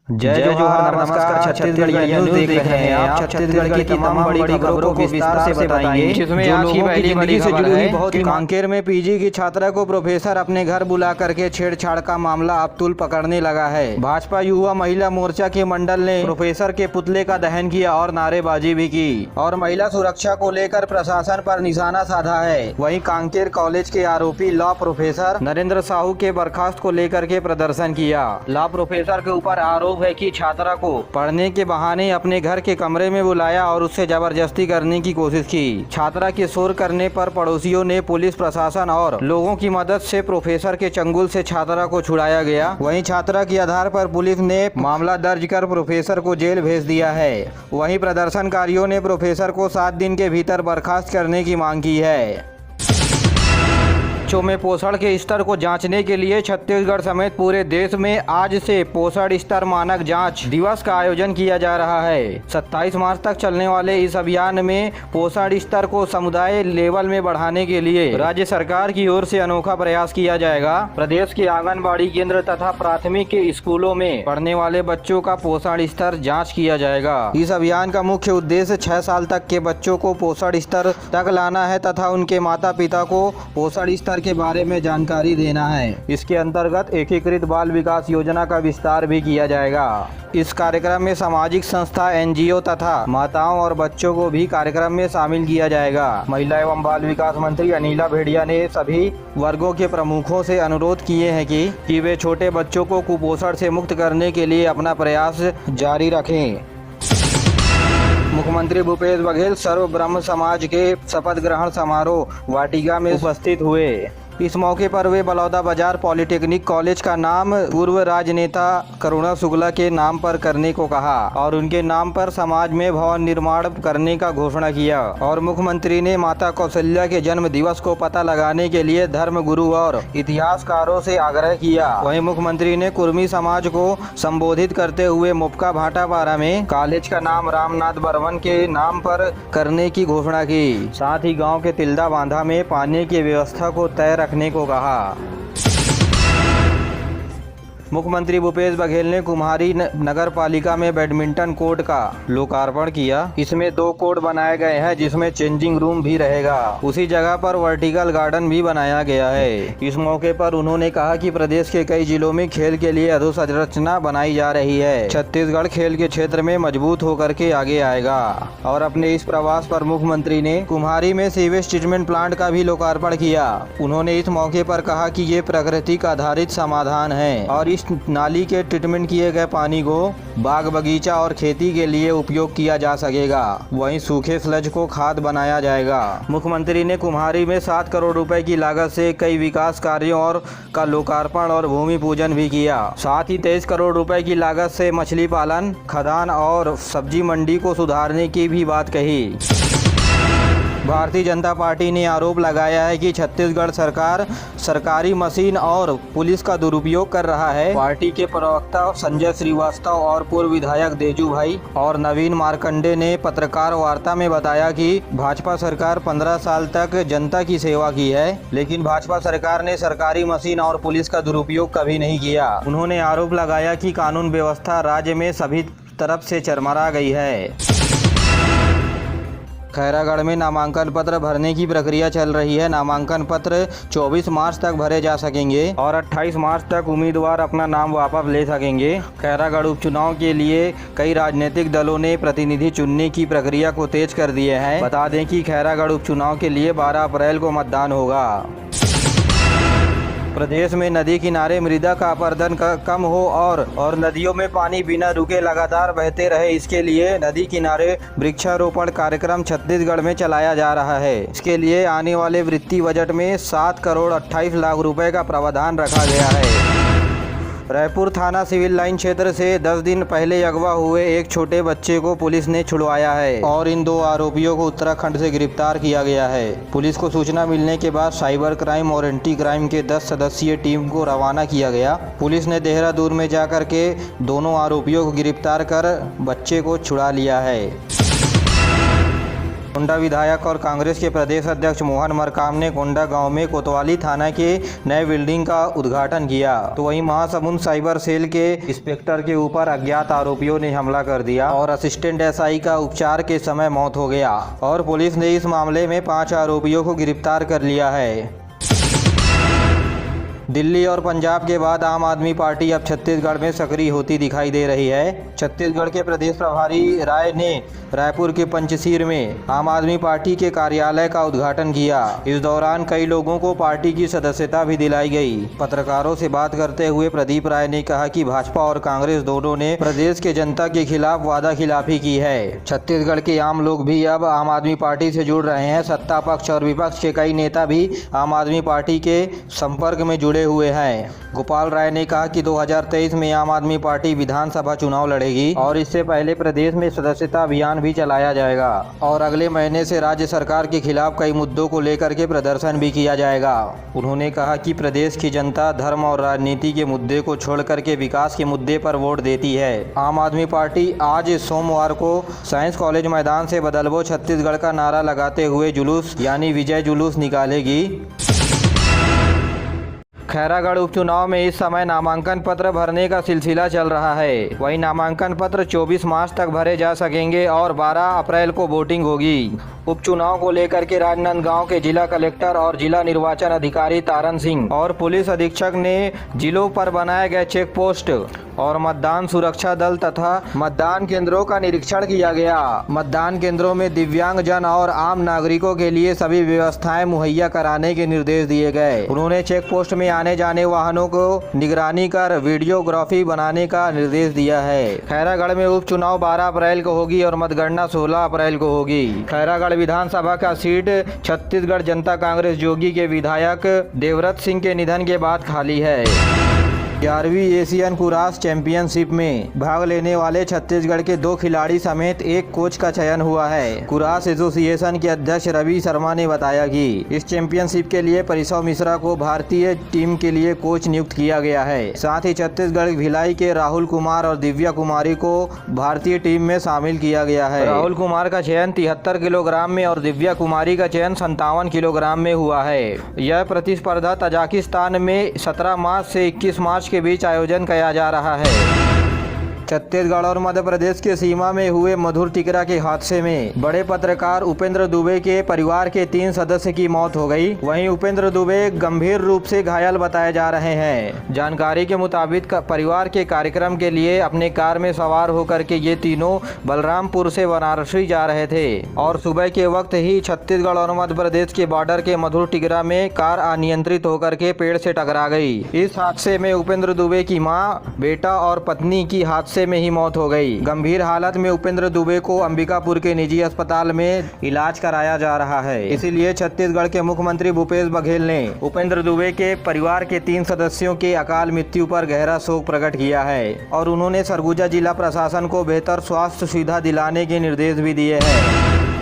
जय जोहार, नमस्कार। छत्तीसगढ़ न्यूज़ देख रहे हैं आप। छत्तीसगढ़ की तमाम बड़ी खबरों को विस्तार से बताएंगे, जिसमें आज की पहली बड़ी खबर है बहुत ही कांकेर में पीजी की छात्रा को प्रोफेसर अपने घर बुला करके छेड़छाड़ का मामला अब तूल पकड़ने लगा है। भाजपा युवा महिला मोर्चा के मंडल ने प्रोफेसर के पुतले का दहन किया और नारेबाजी भी की और महिला सुरक्षा को लेकर प्रशासन पर निशाना साधा है। वहीं कांकेर कॉलेज के आरोपी लॉ प्रोफेसर नरेंद्र साहू के बर्खास्त को लेकर के प्रदर्शन किया। लॉ प्रोफेसर के ऊपर आरोप है कि छात्रा को पढ़ने के बहाने अपने घर के कमरे में बुलाया और उससे जबरदस्ती करने की कोशिश की। छात्रा के शोर करने पर पड़ोसियों ने, पुलिस प्रशासन और लोगों की मदद से प्रोफेसर के चंगुल से छात्रा को छुड़ाया गया। वहीं छात्रा के आधार पर पुलिस ने मामला दर्ज कर प्रोफेसर को जेल भेज दिया है। वहीं प्रदर्शनकारियों ने प्रोफेसर को 7 दिन के भीतर बर्खास्त करने की मांग की है। बच्चों में पोषण के स्तर को जांचने के लिए छत्तीसगढ़ समेत पूरे देश में आज से पोषण स्तर मानक जांच दिवस का आयोजन किया जा रहा है। 27 मार्च तक चलने वाले इस अभियान में पोषण स्तर को समुदाय लेवल में बढ़ाने के लिए राज्य सरकार की ओर से अनोखा प्रयास किया जाएगा। प्रदेश के आंगनबाड़ी केंद्र तथा प्राथमिक के स्कूलों में पढ़ने वाले बच्चों का पोषण स्तर जाँच किया जाएगा। इस अभियान का मुख्य उद्देश्य 6 साल तक के बच्चों को पोषण स्तर तक लाना है तथा उनके माता पिता को पोषण स्तर के बारे में जानकारी देना है। इसके अंतर्गत एकीकृत बाल विकास योजना का विस्तार भी किया जाएगा। इस कार्यक्रम में सामाजिक संस्था, एनजीओ तथा माताओं और बच्चों को भी कार्यक्रम में शामिल किया जाएगा। महिला एवं बाल विकास मंत्री अनिला भेड़िया ने सभी वर्गों के प्रमुखों से अनुरोध किए हैं कि वे छोटे बच्चों को कुपोषण से मुक्त करने के लिए अपना प्रयास जारी रखें। मुख्यमंत्री भूपेश बघेल सर्व ब्रह्म समाज के शपथ ग्रहण समारोह वाटिका में उपस्थित हुए। इस मौके पर वे बलौदा बाजार पॉलिटेक्निक कॉलेज का नाम पूर्व राजनेता करुणा शुक्ला के नाम पर करने को कहा और उनके नाम पर समाज में भवन निर्माण करने का घोषणा किया। और मुख्यमंत्री ने माता कौशल्या के जन्म दिवस को पता लगाने के लिए धर्म गुरु और इतिहासकारों से आग्रह किया। वहीं मुख्यमंत्री ने कुर्मी समाज को संबोधित करते हुए मुपका भाटापारा में कॉलेज का नाम रामनाथ बर्मन के नाम पर करने की घोषणा की। साथ ही गाँव के तिल्दा बांधा में पानी की व्यवस्था को तय रखने को कहा। मुख्यमंत्री भूपेश बघेल ने कुम्हारी नगर पालिका में बैडमिंटन कोर्ट का लोकार्पण किया। इसमें 2 कोर्ट बनाए गए हैं जिसमें चेंजिंग रूम भी रहेगा। उसी जगह पर वर्टिकल गार्डन भी बनाया गया है। इस मौके पर उन्होंने कहा कि प्रदेश के कई जिलों में खेल के लिए अधोसंरचना बनाई जा रही है। छत्तीसगढ़ खेल के क्षेत्र में मजबूत होकर के आगे आएगा। और अपने इस प्रवास पर मुख्यमंत्री ने कुम्हारी में सीवेज ट्रीटमेंट प्लांट का भी लोकार्पण किया। उन्होंने इस मौके पर कहा कि ये प्राकृतिक आधारित समाधान है और इस नाली के ट्रीटमेंट किए गए पानी को बाग बगीचा और खेती के लिए उपयोग किया जा सकेगा। वहीं सूखे स्लज को खाद बनाया जाएगा। मुख्यमंत्री ने कुम्हारी में 7 करोड़ रुपए की लागत से कई विकास कार्यों और का लोकार्पण और भूमि पूजन भी किया। साथ ही 23 करोड़ रुपए की लागत से मछली पालन, खदान और सब्जी मंडी को सुधारने की भी बात कही। भारतीय जनता पार्टी ने आरोप लगाया है कि छत्तीसगढ़ सरकार सरकारी मशीन और पुलिस का दुरुपयोग कर रहा है। पार्टी के प्रवक्ता संजय श्रीवास्तव और पूर्व विधायक देजू भाई और नवीन मार्कंडे ने पत्रकार वार्ता में बताया कि भाजपा सरकार 15 साल तक जनता की सेवा की है, लेकिन भाजपा सरकार ने सरकारी मशीन और पुलिस का दुरुपयोग कभी नहीं किया। उन्होंने आरोप लगाया कि कानून व्यवस्था राज्य में सभी तरफ से चरमरा गई है। खैरागढ़ में नामांकन पत्र भरने की प्रक्रिया चल रही है। नामांकन पत्र 24 मार्च तक भरे जा सकेंगे और 28 मार्च तक उम्मीदवार अपना नाम वापस ले सकेंगे। खैरागढ़ उपचुनाव के लिए कई राजनीतिक दलों ने प्रतिनिधि चुनने की प्रक्रिया को तेज कर दिए हैं। बता दें कि खैरागढ़ उपचुनाव के लिए 12 अप्रैल को मतदान होगा। प्रदेश में नदी किनारे मृदा का अपरदन कम हो और नदियों में पानी बिना रुके लगातार बहते रहे, इसके लिए नदी किनारे वृक्षारोपण कार्यक्रम छत्तीसगढ़ में चलाया जा रहा है। इसके लिए आने वाले वित्तीय बजट में 7 करोड़ 28 लाख रुपए का प्रावधान रखा गया है। रायपुर थाना सिविल लाइन क्षेत्र से 10 दिन पहले अगवा हुए एक छोटे बच्चे को पुलिस ने छुड़वाया है और इन 2 आरोपियों को उत्तराखंड से गिरफ्तार किया गया है। पुलिस को सूचना मिलने के बाद साइबर क्राइम और एंटी क्राइम के 10 सदस्यीय टीम को रवाना किया गया। पुलिस ने देहरादून में जाकर के दोनों आरोपियों को गिरफ्तार कर बच्चे को छुड़ा लिया है। कोंडा विधायक और कांग्रेस के प्रदेश अध्यक्ष मोहन मरकाम ने कोंडा गांव में कोतवाली थाना के नए बिल्डिंग का उद्घाटन किया, तो वहीं महासमुंद साइबर सेल के इंस्पेक्टर के ऊपर अज्ञात आरोपियों ने हमला कर दिया और असिस्टेंट एसआई का उपचार के समय मौत हो गया और पुलिस ने इस मामले में 5 आरोपियों को गिरफ्तार कर लिया है। दिल्ली और पंजाब के बाद आम आदमी पार्टी अब छत्तीसगढ़ में सक्रिय होती दिखाई दे रही है। छत्तीसगढ़ के प्रदेश प्रभारी राय ने रायपुर के पंचशीर में आम आदमी पार्टी के कार्यालय का उद्घाटन किया। इस दौरान कई लोगों को पार्टी की सदस्यता भी दिलाई गई। पत्रकारों से बात करते हुए प्रदीप राय ने कहा कि भाजपा और कांग्रेस दोनों ने प्रदेश के जनता के खिलाफ वादाखिलाफी की है। छत्तीसगढ़ के आम लोग भी अब आम आदमी पार्टी से जुड़ रहे हैं। सत्ता पक्ष और विपक्ष के कई नेता भी आम आदमी पार्टी के संपर्क में जुड़े हुए हैं। गोपाल राय ने कहा कि 2023 में आम आदमी पार्टी विधानसभा चुनाव लड़ेगी और इससे पहले प्रदेश में सदस्यता अभियान भी चलाया जाएगा और अगले महीने से राज्य सरकार के खिलाफ कई मुद्दों को लेकर के प्रदर्शन भी किया जाएगा। उन्होंने कहा कि प्रदेश की जनता धर्म और राजनीति के मुद्दे को छोड़ करके विकास के मुद्दे पर वोट देती है। आम आदमी पार्टी आज सोमवार को साइंस कॉलेज मैदान से बदलवो छत्तीसगढ़ का नारा लगाते हुए जुलूस यानी विजय जुलूस निकालेगी। खैरागढ़ उपचुनाव में इस समय नामांकन पत्र भरने का सिलसिला चल रहा है। वहीं नामांकन पत्र 24 मार्च तक भरे जा सकेंगे और 12 अप्रैल को वोटिंग होगी। उपचुनाव को लेकर के राजनांदगांव के जिला कलेक्टर और जिला निर्वाचन अधिकारी तारन सिंह और पुलिस अधीक्षक ने जिलों पर बनाए गए चेक पोस्ट और मतदान सुरक्षा दल तथा मतदान केंद्रों का निरीक्षण किया गया। मतदान केंद्रों में दिव्यांगजन और आम नागरिकों के लिए सभी व्यवस्थाएं मुहैया कराने के निर्देश दिए गए। उन्होंने चेक पोस्ट में आने जाने वाहनों को निगरानी कर वीडियोग्राफी बनाने का निर्देश दिया है। खैरागढ़ में उपचुनाव 12 अप्रैल को होगी और मतगणना 16 अप्रैल को होगी। खैरागढ़ विधानसभा का सीट छत्तीसगढ़ जनता कांग्रेस जोगी के विधायक देवव्रत सिंह के निधन के बाद खाली है। 11वीं एशियन कुराश चैंपियनशिप में भाग लेने वाले छत्तीसगढ़ के 2 खिलाड़ी समेत 1 कोच का चयन हुआ है। कुराश एसोसिएशन के अध्यक्ष रवि शर्मा ने बताया कि इस चैंपियनशिप के लिए परिसव मिश्रा को भारतीय टीम के लिए कोच नियुक्त किया गया है। साथ ही छत्तीसगढ़ भिलाई के राहुल कुमार और दिव्या कुमारी को भारतीय टीम में शामिल किया गया है। राहुल कुमार का चयन 73 किलोग्राम में और दिव्या कुमारी का चयन 57 किलोग्राम में हुआ है। यह प्रतिस्पर्धा तजाकिस्तान में 17 मार्च से 21 मार्च के बीच आयोजन किया जा रहा है। छत्तीसगढ़ और मध्य प्रदेश के सीमा में हुए मधुर टिकरा के हादसे में बड़े पत्रकार उपेंद्र दुबे के परिवार के 3 सदस्य की मौत हो गई। वहीं उपेंद्र दुबे गंभीर रूप से घायल बताए जा रहे हैं। जानकारी के मुताबिक परिवार के कार्यक्रम के लिए अपने कार में सवार होकर के ये तीनों बलरामपुर से वाराणसी जा रहे थे और सुबह के वक्त ही छत्तीसगढ़ और मध्य प्रदेश के बॉर्डर के मधुर टिकरा में कार अनियंत्रित होकर के पेड़ से टकरा गई। इस हादसे में उपेंद्र दुबे की मां, बेटा और पत्नी की हादसे में ही मौत हो गई। गंभीर हालत में उपेंद्र दुबे को अंबिकापुर के निजी अस्पताल में इलाज कराया जा रहा है। इसीलिए छत्तीसगढ़ के मुख्यमंत्री भूपेश बघेल ने उपेंद्र दुबे के परिवार के 3 सदस्यों के अकाल मृत्यु पर गहरा शोक प्रकट किया है और उन्होंने सरगुजा जिला प्रशासन को बेहतर स्वास्थ्य सुविधा दिलाने के निर्देश भी दिए हैं।